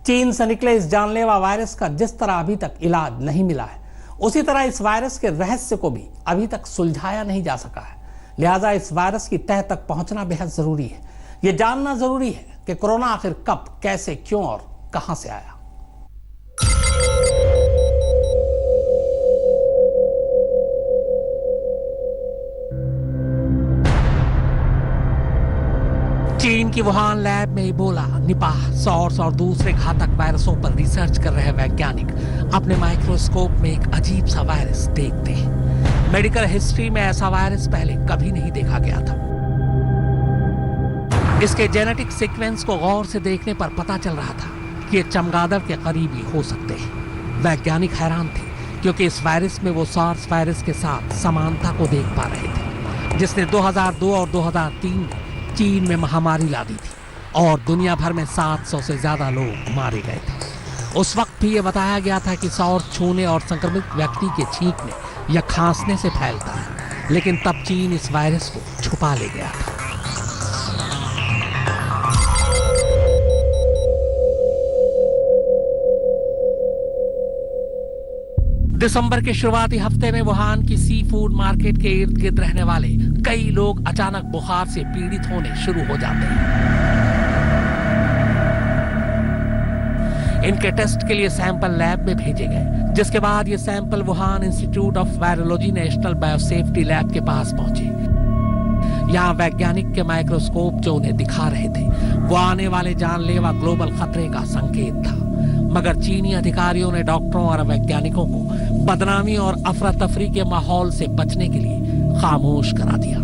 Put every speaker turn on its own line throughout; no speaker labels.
चीन से निकले इस जानलेवा वायरस का जिस तरह अभी तक इलाज नहीं मिला है, उसी तरह इस वायरस के रहस्य को भी अभी तक सुलझाया नहीं जा सका है। लिहाजा इस वायरस की तह तक पहुंचना बेहद जरूरी है। यह जानना जरूरी है कि कोरोना आखिर कब, कैसे, क्यों और कहां से आया। चीन की वुहान लैब में इबोला, निपाह, सॉर्स और दूसरे घातक वायरसों पर रिसर्च कर रहे वैज्ञानिक अपने माइक्रोस्कोप में एक अजीब सा वायरस देखते हैं। मेडिकल हिस्ट्री में ऐसा वायरस पहले कभी नहीं देखा गया था। इसके जेनेटिक सीक्वेंस को गौर से देखने पर पता चल रहा था कि ये चमगादड़ के करीबी हो सकते हैं। वैज्ञानिक हैरान थे क्योंकि इस वायरस में वो सार्स वायरस के साथ समानता को देख पा रहे थे, जिसने 2002 और 2003 में चीन में महामारी ला दी थी और दुनिया भर में 700 से ज्यादा लोग मारे गए थे। उस वक्त भी ये बताया गया था कि सॉर्स छूने और संक्रमित व्यक्ति के छींकने या खांसने से फैलता है, लेकिन तब चीन इस वायरस को छुपा ले गया था। दिसंबर के शुरुआती हफ्ते में वुहान की सी फूड मार्केट के इर्द गिर्द रहने वाले कई लोग अचानक बुखार से पीड़ित होने शुरू हो जाते हैं। इनके टेस्ट के लिए सैंपल लैब में भेजे गए, जिसके बाद ये sample Wuhan institute of virology national biosafety lab के पास पहुंचे। यहाँ वैज्ञानिक के माइक्रोस्कोप जो उन्हें दिखा रहे थे वो आने वाले जानलेवा ग्लोबल खतरे का संकेत था, मगर चीनी अधिकारियों ने डॉक्टरों और वैज्ञानिकों को बदनामी और अफरा तफरी के माहौल से बचने के लिए खामोश करा दिया।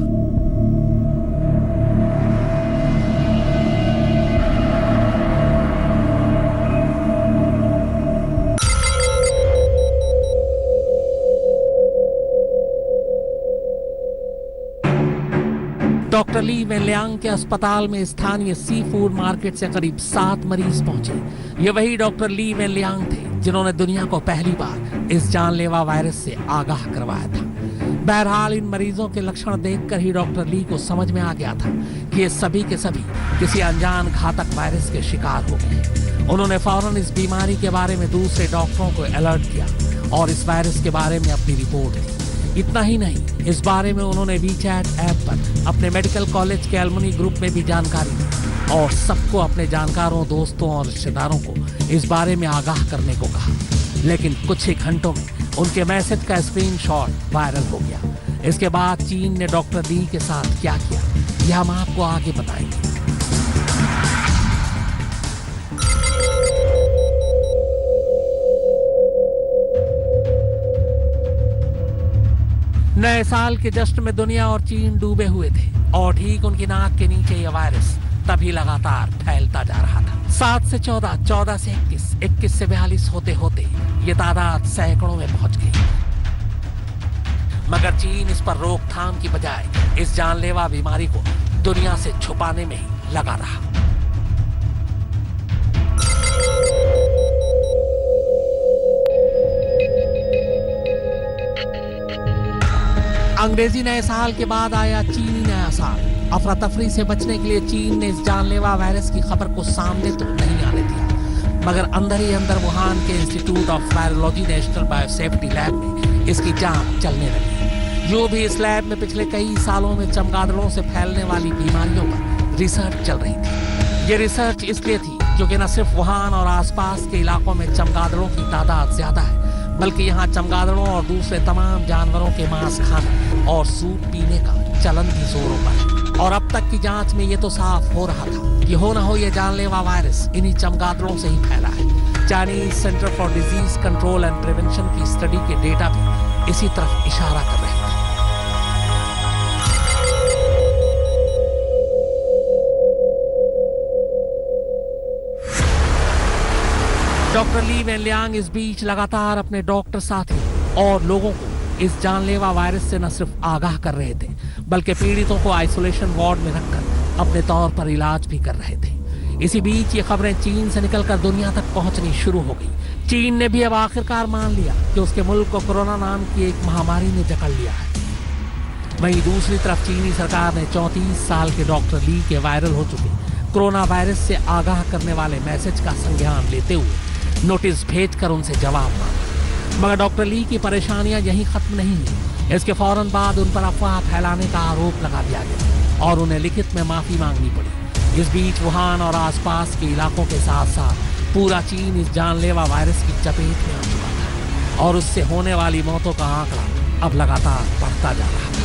डॉक्टर ली वेनलियांग के अस्पताल में स्थानीय सी फूड मार्केट से करीब 7 मरीज पहुंचे। ये वही डॉक्टर ली वेनलियांग थे जिन्होंने दुनिया को पहली बार इस जानलेवा वायरस से आगाह करवाया था। बहरहाल इन मरीजों के लक्षण देखकर ही डॉक्टर ली को समझ में आ गया था कि ये सभी के सभी किसी अनजान घातक वायरस के शिकार हो गए। उन्होंने फौरन इस बीमारी के बारे में दूसरे डॉक्टरों को अलर्ट किया और इस वायरस के बारे में अपनी रिपोर्ट दी। इतना ही नहीं, इस बारे में उन्होंने वीचैट ऐप पर अपने मेडिकल कॉलेज के एलुमनी ग्रुप में भी जानकारी दी और सबको अपने जानकारों, दोस्तों और रिश्तेदारों को इस बारे में आगाह करने को कहा। लेकिन कुछ ही घंटों में उनके मैसेज का स्क्रीनशॉट वायरल हो गया। इसके बाद चीन ने डॉक्टर ली के साथ क्या किया, यह हम आपको आगे बताएंगे। नए साल के जश्न में दुनिया और चीन डूबे हुए थे और ठीक उनकी नाक के नीचे यह वायरस तभी लगातार फैलता जा रहा था। 7 से 14, 14 से 21, 21 से 42 होते होते ये तादाद सैकड़ों में पहुंच गई। मगर चीन इस पर रोकथाम की बजाय इस जानलेवा बीमारी को दुनिया से छुपाने में ही लगा रहा। अंग्रेजी नए साल के बाद आया चीनी नया साल। अफरा तफरी से बचने के लिए चीन ने इस जानलेवा वायरस की खबर को सामने तो नहीं आने दिया, मगर अंदर ही अंदर वुहान के institute of virology national biosafety lab में इसकी जांच चलने लगी। जो भी इस लैब में पिछले कई सालों में चमगादड़ों से फैलने वाली बीमारियों पर रिसर्च चल रही थी। ये रिसर्च इसलिए थी क्योंकि न सिर्फ वुहान और आसपास के इलाकों में चमगादड़ों की तादाद ज्यादा है, बल्कि यहाँ चमगादड़ों और दूसरे तमाम जानवरों के मांस खाने और सूप पीने का चलन भी जोरों पर है। और अब तक की जांच में ये तो साफ हो रहा था कि हो न हो ये जानलेवा वायरस इन्हीं चमगादड़ों से ही फैला है। Chinese centre for disease control and prevention की स्टडी के डेटा भी इसी तरफ इशारा कर रहे हैं। डॉक्टर ली वेनलियांग इस बीच लगातार अपने डॉक्टर साथी और लोगों को इस जानलेवा वायरस से न सिर्फ आगाह कर रहे थे, बल्कि पीड़ितों को आइसोलेशन वार्ड में रखकर अपने तौर पर इलाज भी कर रहे थे। इसी बीच ये खबरें चीन से निकलकर दुनिया तक पहुंचनी शुरू हो गई। चीन ने भी अब आखिरकार मान लिया कि उसके मुल्क को कोरोना नाम की एक महामारी ने जकड़ लिया है। वहीं दूसरी तरफ चीनी सरकार ने 34 साल के डॉक्टर ली के वायरल हो चुके कोरोना वायरस से आगाह करने वाले मैसेज का संज्ञान लेते हुए नोटिस भेजकर उनसे जवाब मांगा। मगर डॉक्टर ली की परेशानियां यहीं खत्म नहीं हुई। इसके फौरन बाद उन पर अफवाह फैलाने का आरोप लगा दिया गया और उन्हें लिखित में माफी मांगनी पड़ी। इस बीच वुहान और आसपास के इलाकों के साथ साथ पूरा चीन इस जानलेवा वायरस की चपेट में आ चुका था और उससे होने वाली मौतों का आंकड़ा अब लगातार बढ़ता जा रहा था।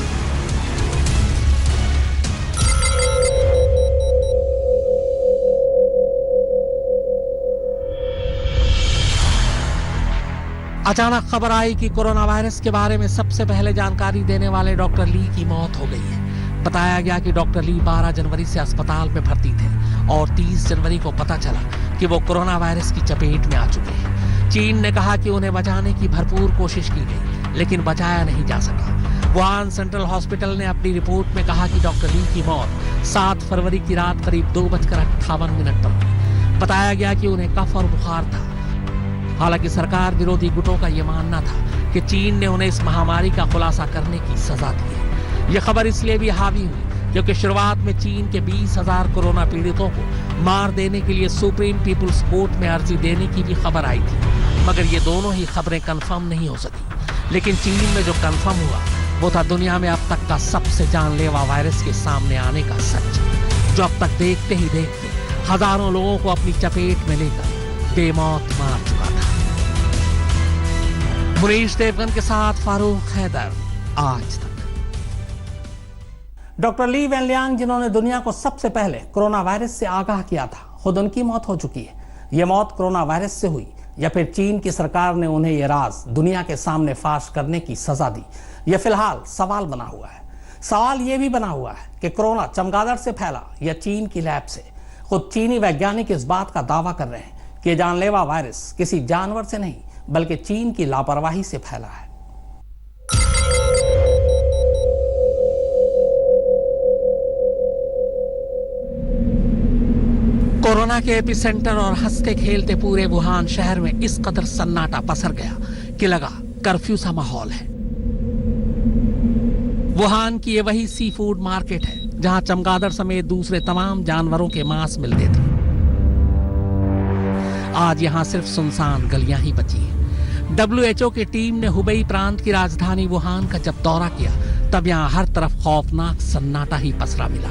अचानक खबर आई कि कोरोना वायरस के बारे में सबसे पहले जानकारी देने वाले डॉक्टर ली की मौत हो गई है। बताया गया कि डॉक्टर ली 12 जनवरी से अस्पताल में भर्ती थे और 30 जनवरी को पता चला कि वो कोरोना वायरस की चपेट में आ चुके हैं। चीन ने कहा कि उन्हें बचाने की भरपूर कोशिश की गई, लेकिन बचाया नहीं जा सका। वुहान सेंट्रल हॉस्पिटल ने अपनी रिपोर्ट में कहा कि डॉक्टर ली की मौत 7 फरवरी की रात करीब 2:58 पर हुई। बताया गया कि उन्हें कफ और बुखार था। हालांकि सरकार विरोधी गुटों का यह मानना था कि चीन ने उन्हें इस महामारी का खुलासा करने की सजा दी है। यह खबर इसलिए भी हावी हुई क्योंकि शुरुआत में चीन के 20,000 कोरोना पीड़ितों को मार देने के लिए सुप्रीम पीपुल्स कोर्ट में अर्जी देने की भी खबर आई थी, मगर ये दोनों ही खबरें कंफर्म नहीं हो सकी। लेकिन चीन में जो कंफर्म हुआ वो था दुनिया में अब तक का सबसे जानलेवा वायरस के सामने आने का सच, जो अब तक देखते ही देखते हजारों लोगों को अपनी चपेट में लेकर बेमौत मार चुका था। मुनीश देवगन के साथ फारूक हैदर, आज तक। डॉक्टर ली वेनलियांग, जिन्होंने दुनिया को सबसे पहले कोरोना वायरस से आगाह किया था, खुद उनकी मौत हो चुकी है। यह मौत कोरोना वायरस से हुई या फिर चीन की सरकार ने उन्हें यह राज दुनिया के सामने फाश करने की सजा दी, यह फिलहाल सवाल बना हुआ है। सवाल यह भी बना हुआ है कि कोरोना चमगादड़ से फैला या चीन की लैब से। खुद चीनी वैज्ञानिक इस बात का दावा कर रहे हैं कि जानलेवा वायरस किसी जानवर से नहीं बल्कि चीन की लापरवाही से फैला है। कोरोना के एपिसेंटर और हंसते खेलते पूरे वुहान शहर में इस कदर सन्नाटा पसर गया कि लगा कर्फ्यू सा माहौल है। वुहान की ये वही सी फूड मार्केट है जहां चमगादड़ समेत दूसरे तमाम जानवरों के मांस मिलते थे। आज यहां सिर्फ सुनसान गलियां ही बची हैं। WHO की टीम ने हुबई प्रांत की राजधानी वुहान का जब दौरा किया तब यहां हर तरफ खौफनाक सन्नाटा ही पसरा मिला।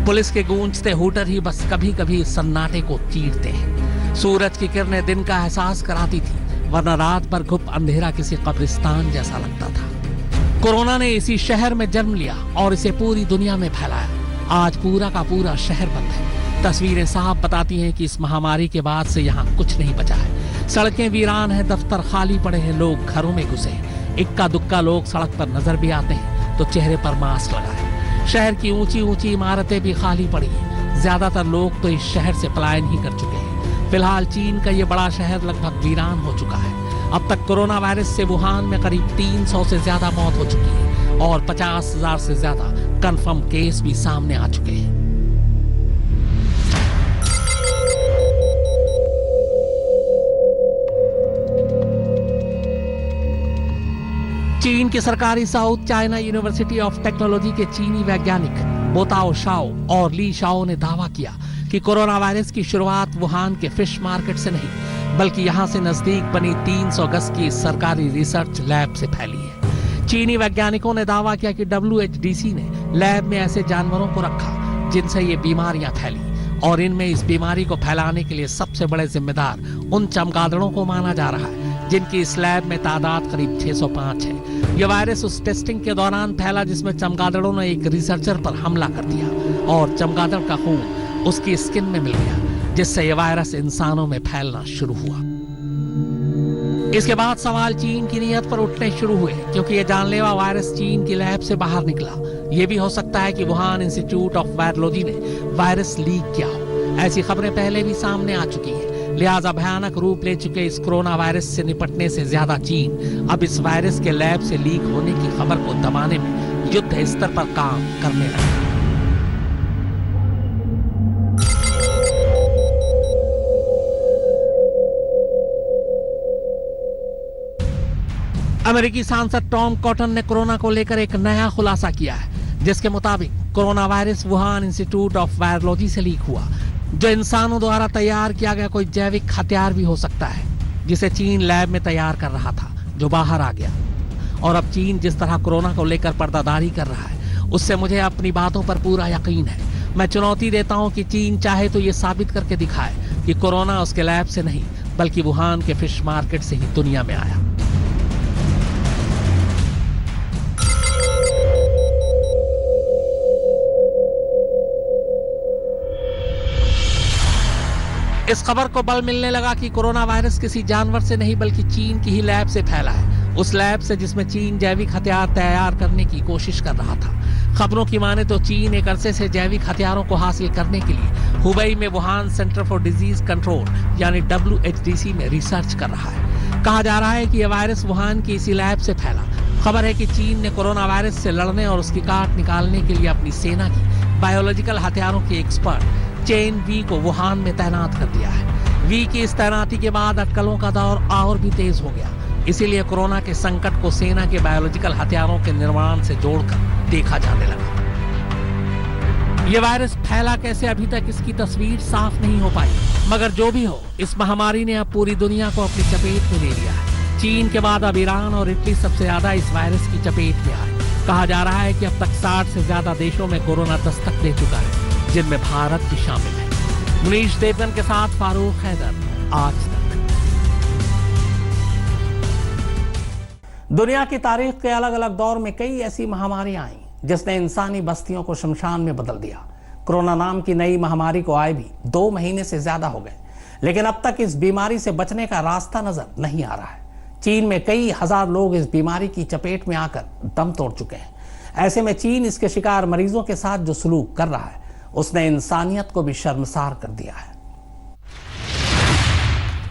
पुलिस के गूंजते हूटर ही बस कभी कभी इस सन्नाटे को चीरते हैं। सूरज की किरणें दिन का एहसास कराती थी, वरना रात भर घुप अंधेरा किसी कब्रिस्तान जैसा लगता था। कोरोना ने इसी शहर में जन्म लिया और इसे पूरी दुनिया में फैलाया। आज पूरा का पूरा शहर बंद है। तस्वीरें साफ बताती हैं कि इस महामारी के बाद से यहाँ कुछ नहीं बचा है। सड़कें वीरान हैं, दफ्तर खाली पड़े हैं, लोग घरों में घुसे हैं। इक्का दुक्का लोग सड़क पर नजर भी आते हैं तो चेहरे पर मास्क लगाए। शहर की ऊंची ऊंची इमारतें भी खाली पड़ी हैं। ज्यादातर लोग तो इस शहर से पलायन ही कर चुके हैं। फिलहाल चीन का ये बड़ा शहर लगभग वीरान हो चुका है। अब तक कोरोना वायरस से वुहान में करीब 300 से ज्यादा मौत हो चुकी है और 50,000 से ज्यादा कंफर्म केस भी सामने आ चुके हैं। चीन की सरकारी south China university of technology के चीनी वैज्ञानिक बोताओ शाओ और ली शाओ ने दावा किया कि कोरोना वायरस की शुरुआत वुहान के फिश मार्केट से नहीं बल्कि यहां से नजदीक बनी 300 गज की सरकारी रिसर्च लैब से फैली है। चीनी वैज्ञानिकों ने दावा किया कि WHDC ने लैब में ऐसे जानवरों को रखा जिनसे ये बीमारियां फैली और इनमें इस बीमारी को फैलाने के लिए सबसे बड़े जिम्मेदार उन चमगादड़ों को माना जा रहा है जिनकी इस लैब में तादाद करीब 605 है। यह वायरस उस टेस्टिंग के दौरान फैला जिसमें चमगादड़ों ने एक रिसर्चर पर हमला कर दिया और चमगादड़ का खून उसकी स्किन में मिल गया, जिससे यह वायरस इंसानों में फैलना शुरू हुआ। इसके बाद सवाल चीन की नीयत पर उठने शुरू हुए क्योंकि यह जानलेवा वायरस चीन की लैब से बाहर निकला। यह भी हो सकता है कि वुहान इंस्टीट्यूट ऑफ वायरोलॉजी ने वायरस लीक किया हो। ऐसी खबरें पहले भी सामने आ चुकी हैं। लिहाजा भयानक रूप ले चुके इस कोरोना वायरस से निपटने से ज्यादा चीन अब इस वायरस के लैब से लीक होने की खबर को दबाने में युद्ध स्तर पर काम करने लगा। अमेरिकी सांसद टॉम कॉटन ने कोरोना को लेकर एक नया खुलासा किया है, जिसके मुताबिक corona virus Wuhan institute of virology से लीक हुआ। जो इंसानों द्वारा तैयार किया गया कोई जैविक हथियार भी हो सकता है, जिसे चीन लैब में तैयार कर रहा था, जो बाहर आ गया। और अब चीन जिस तरह कोरोना को लेकर पर्दादारी कर रहा है, उससे मुझे अपनी बातों पर पूरा यकीन है। मैं चुनौती देता हूं कि चीन चाहे तो ये साबित करके दिखाए कि कोरोना उसके लैब से नहीं, बल्कि वुहान के फिश मार्केट से ही दुनिया में आया। इस खबर को बल मिलने लगा कि कोरोना वायरस किसी जानवर से नहीं, बल्कि चीन की ही लैब से फैला है। उस लैब से जिसमें चीन जैविक हथियार तैयार करने की कोशिश कर रहा था। खबरों की माने तो चीन एक अरसे से जैविक हथियारों को हासिल करने के लिए हुबई में Wuhan centre for disease control यानी WHDC में रिसर्च कर रहा है। कहा जा रहा है कि यह वायरस वुहान की इसी लैब से फैला। खबर है कि चीन ने कोरोना वायरस से लड़ने और उसकी काट निकालने के लिए अपनी सेना की बायोलॉजिकल हथियारों की एक्सपर्ट चेन वी को वुहान में तैनात कर दिया है। वी की इस तैनाती के बाद अटकलों का दौर और भी तेज हो गया। इसीलिए कोरोना के संकट को सेना के बायोलॉजिकल हथियारों के निर्माण से जोड़कर देखा जाने लगा। यह वायरस फैला कैसे, अभी तक इसकी तस्वीर साफ नहीं हो पाई, मगर जो भी हो, इस महामारी ने अब पूरी दुनिया को अपनी चपेट में ले लिया है। चीन के बाद अब ईरान और इटली सबसे ज्यादा इस वायरस की चपेट में आए। कहा जा रहा है कि अब तक 60 से ज्यादा देशों में कोरोना दस्तक दे चुका है, जिनमें भारत भी शामिल है। मुनीश देवगन के साथ फारूक हैदर, आज तक। दुनिया की तारीख के अलग अलग दौर में कई ऐसी महामारियां आई जिसने इंसानी बस्तियों को शमशान में बदल दिया। कोरोना नाम की नई महामारी को आए भी 2 महीने से ज्यादा हो गए, लेकिन अब तक इस बीमारी से बचने का रास्ता नजर नहीं आ रहा है। चीन में कई हजार लोग इस बीमारी की चपेट में आकर दम तोड़ चुके हैं। ऐसे में चीन इसके शिकार मरीजों के साथ जो सलूक कर रहा है, उसने इंसानियत को भी शर्मसार कर दिया है।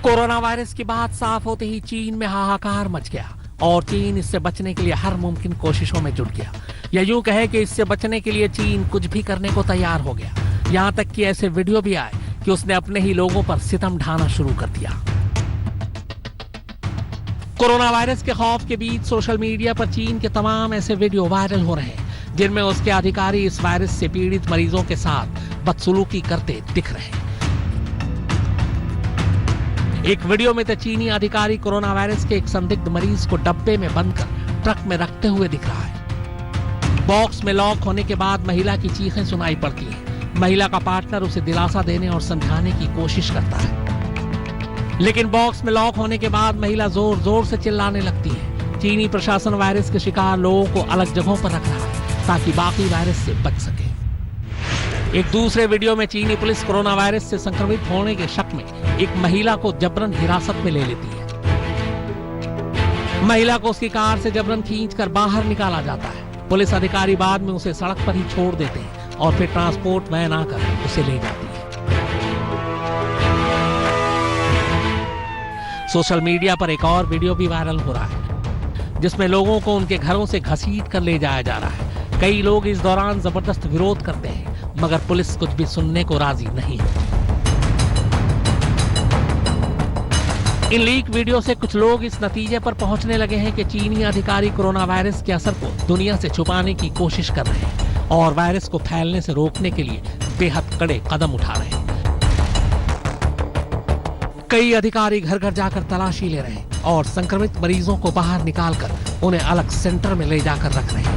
कोरोना वायरस की बात साफ होते ही चीन में हाहाकार मच गया और चीन इससे बचने के लिए हर मुमकिन कोशिशों में जुट गया। या यूं कहे कि इससे बचने के लिए चीन कुछ भी करने को तैयार हो गया। यहां तक कि ऐसे वीडियो भी आए कि उसने अपने ही लोगों पर सितम ढाना शुरू कर दिया। कोरोना वायरस के खौफ के बीच सोशल मीडिया पर चीन के तमाम ऐसे वीडियो वायरल हो रहे हैं जिनमें उसके अधिकारी इस वायरस से पीड़ित मरीजों के साथ बदसलूकी करते दिख रहे हैं। एक वीडियो में तो चीनी अधिकारी कोरोना वायरस के एक संदिग्ध मरीज को डब्बे में बंद कर ट्रक में रखते हुए दिख रहा है। बॉक्स में लॉक होने के बाद महिला की चीखें सुनाई पड़ती हैं। महिला का पार्टनर उसे दिलासा देने और समझाने की कोशिश करता है, लेकिन बॉक्स में लॉक होने के बाद महिला जोर जोर से चिल्लाने लगती है। चीनी प्रशासन वायरस के शिकार लोगों को अलग जगहों पर रख रहा है ताकि बाकी वायरस से बच सके। एक दूसरे वीडियो में चीनी पुलिस कोरोना वायरस से संक्रमित होने के शक में एक महिला को जबरन हिरासत में ले लेती है। महिला को उसकी कार से जबरन खींचकर बाहर निकाला जाता है। पुलिस अधिकारी बाद में उसे सड़क पर ही छोड़ देते हैं और फिर ट्रांसपोर्ट वैन आकर उसे ले जाती है। सोशल मीडिया पर एक और वीडियो भी वायरल हो रहा है जिसमें लोगों को उनके घरों से घसीट कर ले जाया जा रहा है। कई लोग इस दौरान जबरदस्त विरोध करते हैं, मगर पुलिस कुछ भी सुनने को राजी नहीं है। इन लीक वीडियो से कुछ लोग इस नतीजे पर पहुंचने लगे हैं कि चीनी अधिकारी कोरोना वायरस के असर को दुनिया से छुपाने की कोशिश कर रहे हैं और वायरस को फैलने से रोकने के लिए बेहद कड़े कदम उठा रहे हैं। कई अधिकारी घर घर जाकर तलाशी ले रहे हैं और संक्रमित मरीजों को बाहर निकालकर उन्हें अलग सेंटर में ले जाकर रख रहे हैं।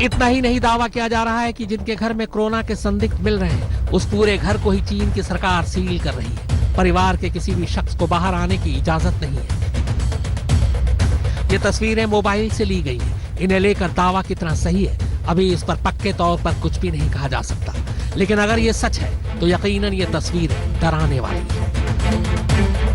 इतना ही नहीं, दावा किया जा रहा है कि जिनके घर में कोरोना के संदिग्ध मिल रहे हैं उस पूरे घर को ही चीन की सरकार सील कर रही है। परिवार के किसी भी शख्स को बाहर आने की इजाजत नहीं है। ये तस्वीरें मोबाइल से ली गई हैं। इन्हें लेकर दावा कितना सही है, अभी इस पर पक्के तौर पर कुछ भी नहीं कहा जा सकता, लेकिन अगर ये सच है तो यकीनन ये तस्वीर डराने वाली है।